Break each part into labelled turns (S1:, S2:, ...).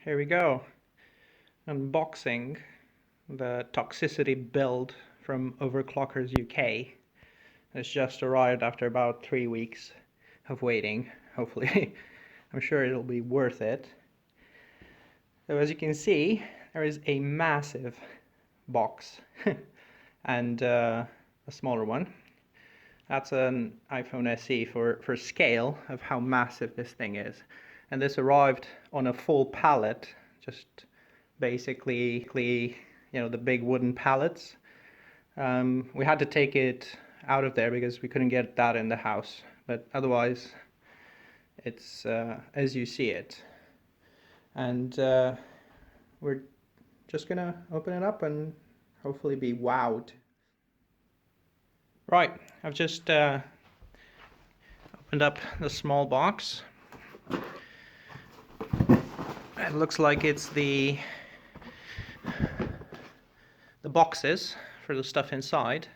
S1: Here we go. Unboxing the Toxicity build from Overclockers UK. It's just arrived after about 3 weeks of waiting. Hopefully, I'm sure it'll be worth it. So as you can see, there is a massive box and a smaller one. That's an iPhone SE for scale of how massive this thing is. And this arrived on a full pallet, just basically, the big wooden pallets. We had to take it out of there because we couldn't get that in the house. But otherwise, it's as you see it. And we're just gonna open it up and hopefully be wowed. Right, I've just opened up the small box. It looks like it's the boxes for the stuff inside.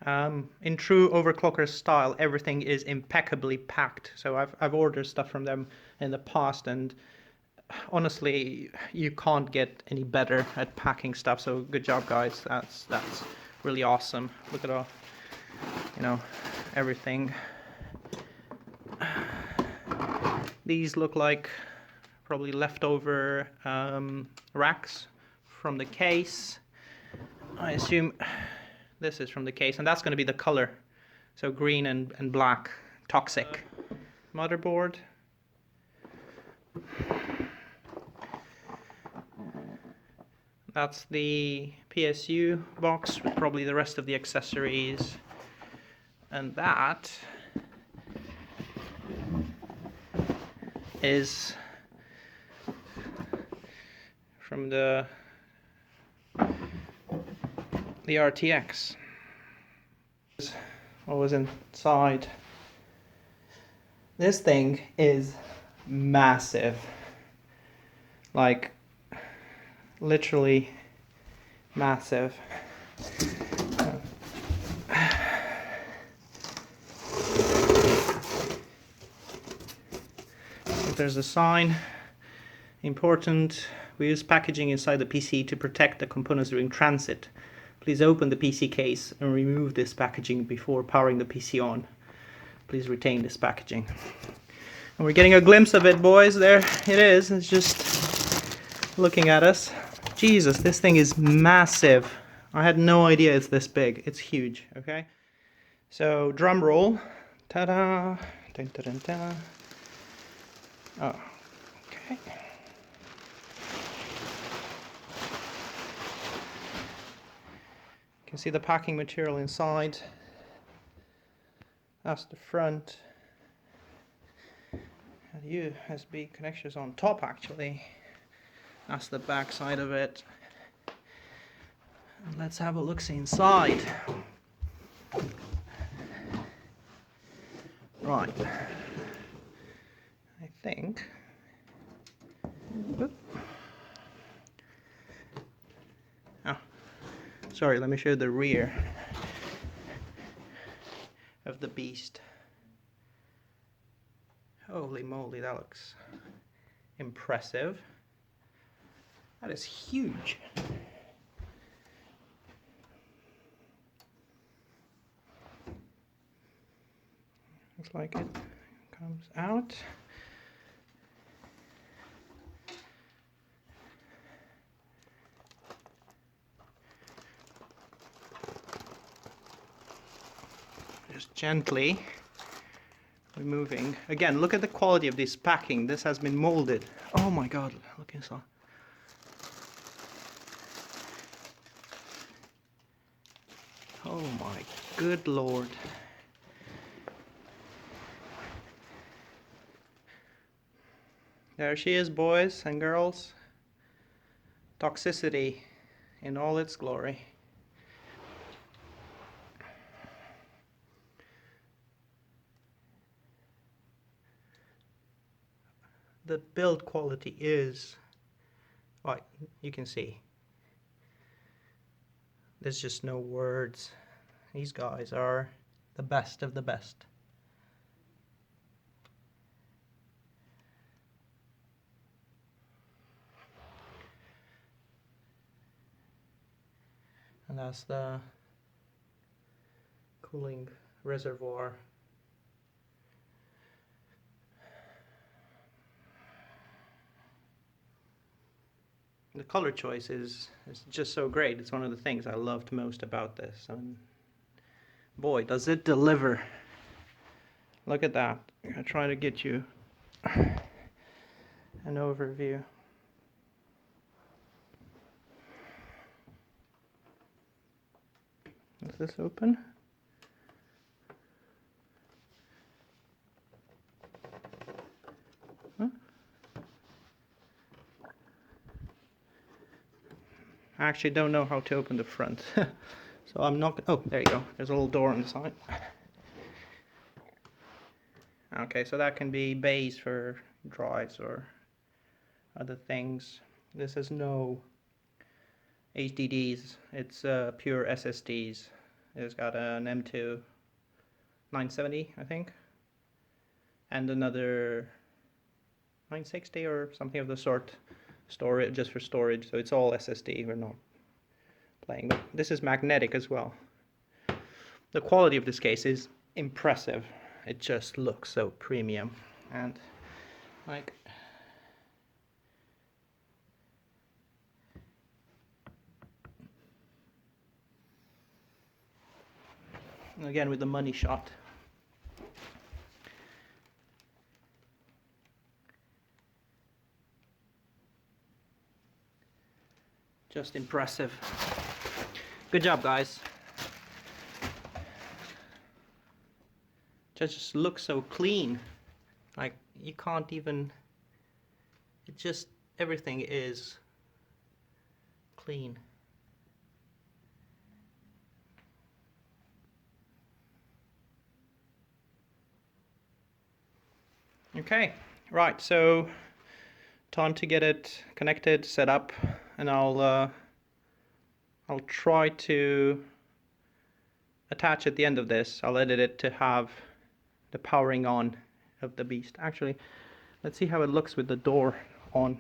S1: In true Overclockers style, everything is impeccably packed. So I've ordered stuff from them in the past, and honestly, you can't get any better at packing stuff. So good job, guys. That's really awesome. Look at all, everything. These look like probably leftover racks from the case. I assume this is from the case, and that's going to be the color. So green and black, toxic. Motherboard. That's the PSU box with probably the rest of the accessories. And that is from the RTX. What was inside? This thing is massive, like literally massive. There's a sign. Important. We use packaging inside the PC to protect the components during transit. Please open the PC case and remove this packaging before powering the PC on. Please retain this packaging. And we're getting a glimpse of it, boys. There it is. It's just looking at us. Jesus, this thing is massive. I had no idea it's this big. It's huge, okay? So, drum roll. Ta-da! Dun, dun, dun, dun. Oh, okay. You can see the packing material inside. That's the front. The USB connections on top, actually. That's the back side of it. And let's have a look inside. Right. I think. Whoop. Oh, sorry. Let me show you the rear of the beast. Holy moly, that looks impressive. That is huge. Looks like it comes out. Just gently removing. Again, look at the quality of this packing. This has been molded. Oh my god, look inside. Oh my good lord. There she is, boys and girls. Toxicity in all its glory. The build quality is, well, you can see. There's just no words. These guys are the best of the best. and that's the cooling reservoir. The color choice is just so great. It's one of the things I loved most about this, and boy does it deliver. Look at that. I'm gonna try to get you an overview. Is this open? Huh? I actually don't know how to open the front. So I'm not, oh, there you go. There's a little door on the side. Okay, so that can be bays for drives or other things. This has no HDDs, it's pure SSDs. It's got an M2 970, I think, and another 960 or something of the sort, storage, just for storage. So it's all SSD. We're not playing, but this is magnetic as well. The quality of this case is impressive. It just looks so premium, and like, again with the money shot. Just impressive. Good job, guys. Just looks so clean. Like, you can't even, it just, everything is clean. Okay, right, so time to get it connected, set up, and I'll try to attach at the end of this. I'll edit it to have the powering on of the beast. Actually, let's see how it looks with the door on.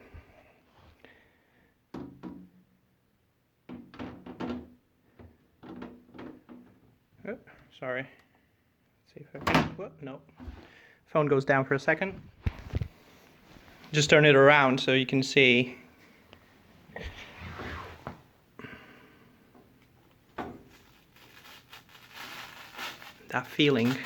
S1: Oh, sorry. Let's see if I can, whoop, no. Phone goes down for a second. Just turn it around so you can see. That feeling.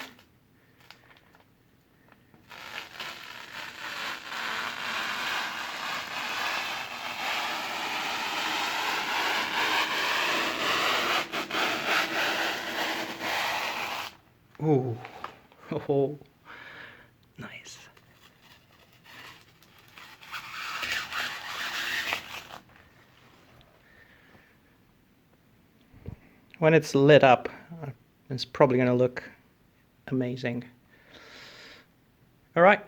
S1: Ooh. Oh, nice. When it's lit up, it's probably going to look amazing. All right.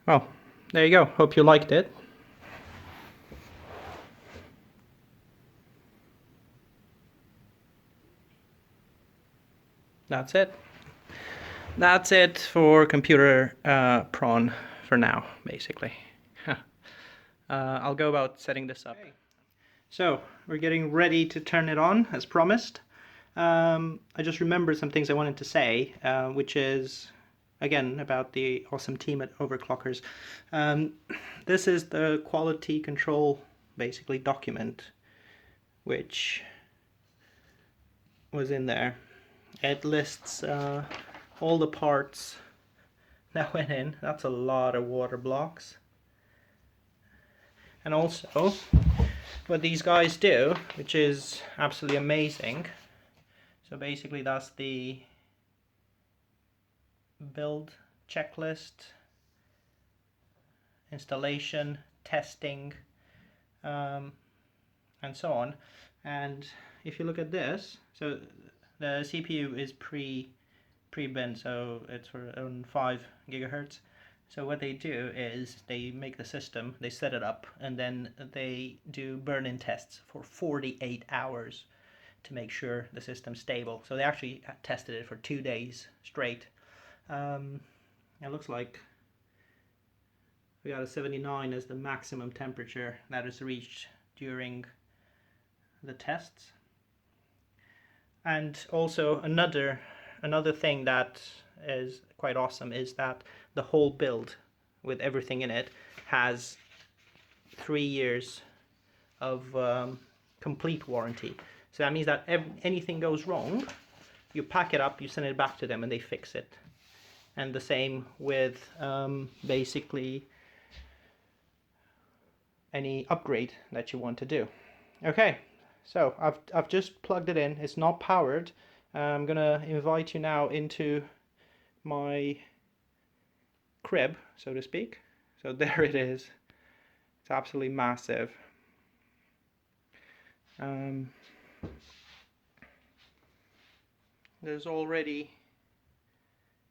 S1: Well, there you go. Hope you liked it. That's it. That's it for computer prawn for now, basically. I'll go about setting this up. Okay. So we're getting ready to turn it on, as promised. I just remembered some things I wanted to say, which is, again, about the awesome team at Overclockers. This is the quality control, basically, document, which was in there. It lists all the parts that went in. That's a lot of water blocks. And also, what these guys do, which is absolutely amazing. So basically that's the build checklist, installation, testing, and so on. And if you look at this, so the CPU is pre-bin, so it's around 5 gigahertz. So what they do is they make the system, they set it up, and then they do burn-in tests for 48 hours to make sure the system's stable. So they actually tested it for 2 days straight. It looks like we got a 79 as the maximum temperature that is reached during the tests. And also another thing that is quite awesome is that the whole build with everything in it has 3 years of complete warranty. So that means that if anything goes wrong, you pack it up, you send it back to them, and they fix it. And the same with basically any upgrade that you want to do. Okay, so I've just plugged it in. It's not powered. I'm gonna invite you now into my crib, so to speak. So there it is. It's absolutely massive. There's already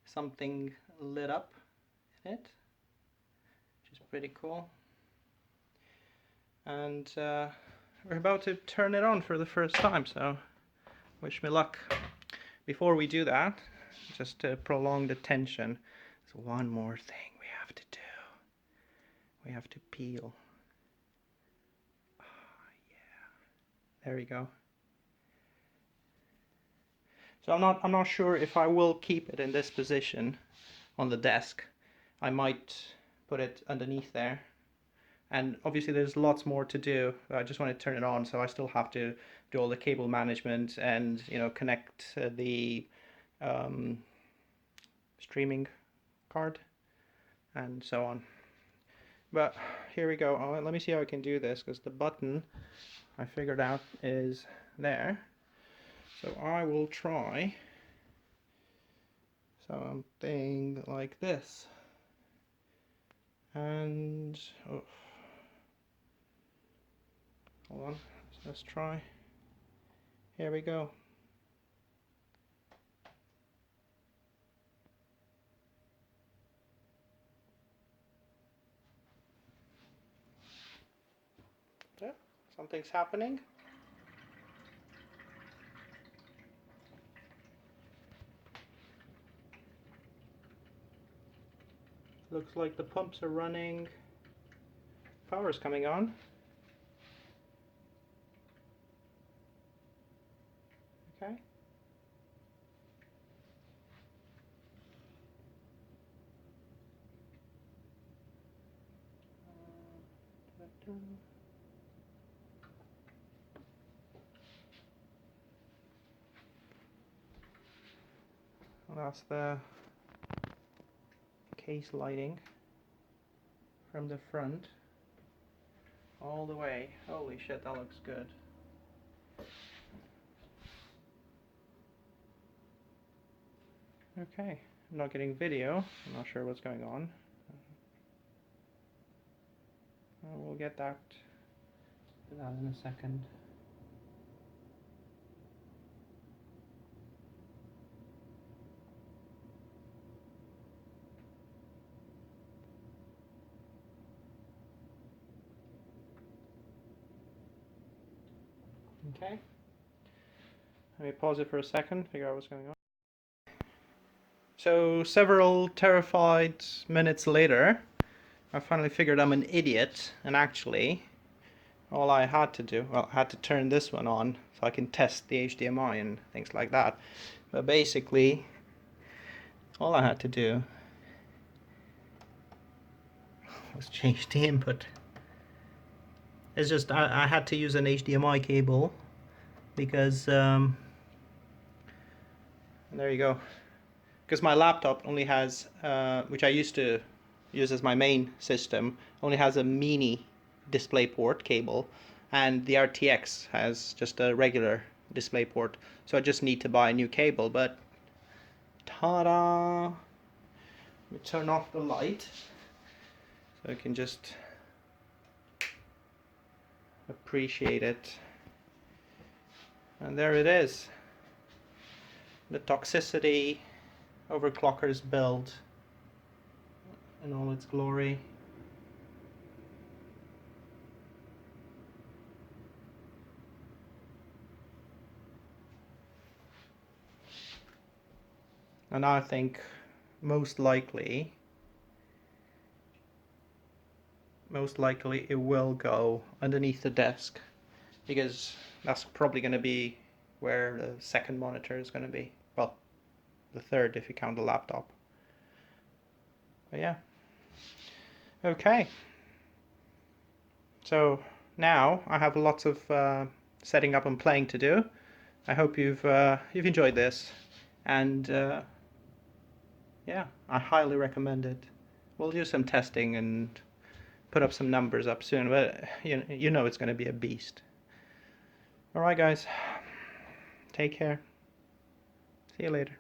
S1: something lit up in it, which is pretty cool. And we're about to turn it on for the first time, so wish me luck. Before we do that, just to prolong the tension, there's one more thing we have to do. We have to peel. Oh, yeah. There we go. So I'm not sure if I will keep it in this position on the desk. I might put it underneath there. And obviously there's lots more to do. I just want to turn it on, so I still have to do all the cable management and, you know, connect the streaming card and so on. But here we go. Let me see how I can do this, because the button I figured out is there. So I will try something like this. And oh, hold on, let's try. Here we go. Yeah, something's happening. Looks like the pumps are running. Power's coming on. Okay. Well, that's the case lighting from the front all the way. Holy shit, that looks good. Okay, I'm not getting video. I'm not sure what's going on. We'll get that in a second. Okay. Let me pause it for a second, figure out what's going on. So several terrified minutes later, I finally figured I'm an idiot, and actually all I had to do, well, I had to turn this one on so I can test the HDMI and things like that. But basically, all I had to do was change the input. It's just I had to use an HDMI cable because there you go. Because my laptop only has, which I used to use as my main system, only has a mini DisplayPort cable, and the RTX has just a regular DisplayPort. So I just need to buy a new cable. But ta-da! Let me turn off the light so I can just appreciate it. And there it is, the Toxicity Overclockers build in all its glory. And I think most likely it will go underneath the desk, because that's probably going to be where the second monitor is going to be. Well, the third if you count the laptop. But yeah. Okay. So now I have lots of setting up and playing to do. I hope you've enjoyed this, and yeah, I highly recommend it. We'll do some testing and put up some numbers up soon, but you know it's going to be a beast. All right, guys. Take care. See you later.